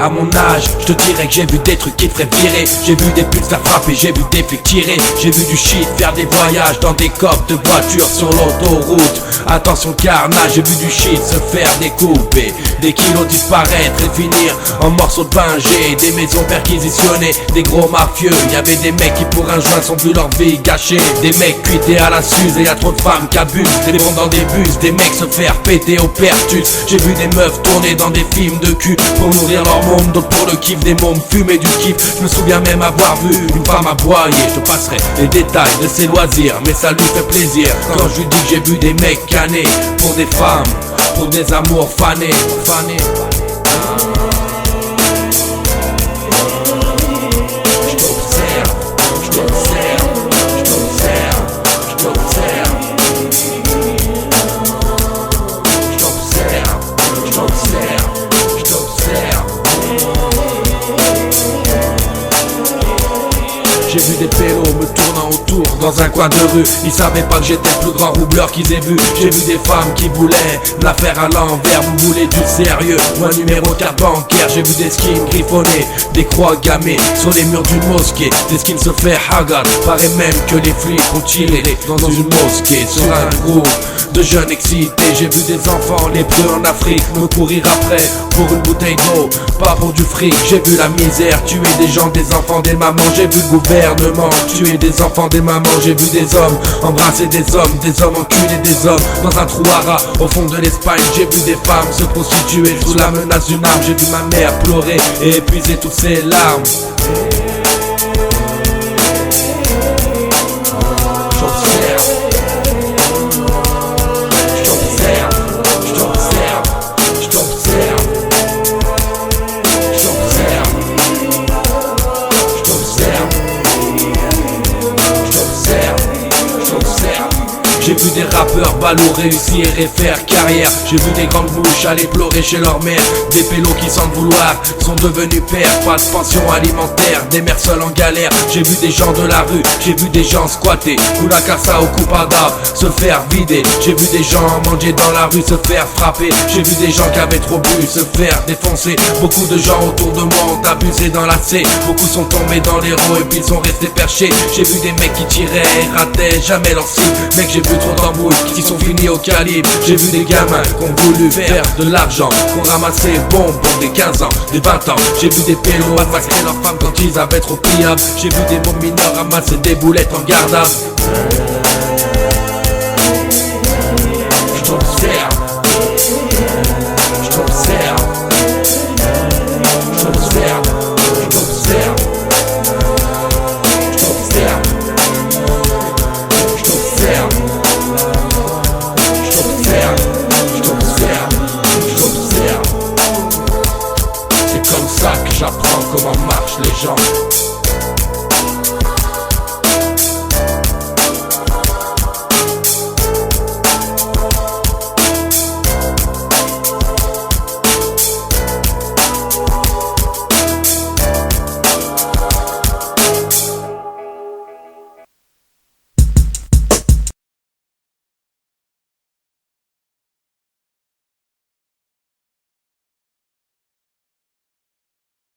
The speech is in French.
À mon âge, je te dirais que j'ai vu des trucs qui te feraient virer. J'ai vu des putes faire frapper, j'ai vu des flics tirer. J'ai vu du shit faire des voyages dans des coffres de voitures sur l'autoroute. Attention carnage, j'ai vu du shit se faire découper, des kilos disparaître et finir en morceaux de bingé. Des maisons perquisitionnées, des gros mafieux. Y'avait des mecs qui pour un joint sont vu leur vie gâchée. Des mecs cuités à la suze et y'a trop de femmes qui abusent. Des bombes dans des bus, des mecs se faire péter au pertus. J'ai vu des meufs tourner dans des films de cul pour nourrir leur monde, d'autres pour le kiff, des mômes fumer du kiff. Je me souviens même avoir vu une femme aboyer. Je te passerai les détails de ses loisirs, mais ça lui fait plaisir quand je lui dis que j'ai vu des mecs canés pour des femmes, pour des amours fanés. J'ai vu des pélos me tournant autour dans un coin de rue. Ils savaient pas que j'étais le plus grand roubleur qu'ils aient vu. J'ai vu des femmes qui voulaient la faire à l'envers. Vous voulez du sérieux ou un numéro de carte bancaire. J'ai vu des skins griffonnés, des croix gammées sur les murs d'une mosquée. Des skins se faire hagar. Paraît même que les flics ont tiré dans une mosquée sur un groupe de jeunes excités. J'ai vu des enfants lépreux en Afrique me courir après pour une bouteille d'eau, pas pour du fric. J'ai vu la misère tuer des gens, des enfants, des mamans. J'ai vu le gouvernement tuer des enfants, des mamans. J'ai vu des hommes embrasser des hommes enculer des hommes dans un trou à rats au fond de l'Espagne. J'ai vu des femmes se prostituer sous la menace d'une arme. J'ai vu ma mère pleurer et épuiser toutes ses larmes. J'ai vu des rappeurs ballot réussir et faire carrière. J'ai vu des grandes bouches aller pleurer chez leur mère. Des pélos qui sans le vouloir sont devenus pères. Pas de pension alimentaire, des mères seules en galère. J'ai vu des gens de la rue, j'ai vu des gens squatter ou la casa au coupada se faire vider. J'ai vu des gens manger dans la rue se faire frapper. J'ai vu des gens qui avaient trop bu se faire défoncer. Beaucoup de gens autour de moi ont abusé dans la C. Beaucoup sont tombés dans les ronds et puis sont restés perchés. J'ai vu des mecs qui tiraient et rataient jamais leur cible. Mec, j'ai vu trop d'embrouilles qui sont finis au calibre. J'ai vu des gamins qui ont voulu faire de l'argent, qui ont ramassé bonbons des 15 ans, des 20 ans. J'ai vu des pélos massacrer leurs femmes quand ils avaient trop pliables. J'ai vu des mômes mineurs ramasser des boulettes en garde à vue. Je t'observe. C'est comme ça que j'apprends comment marchent les gens.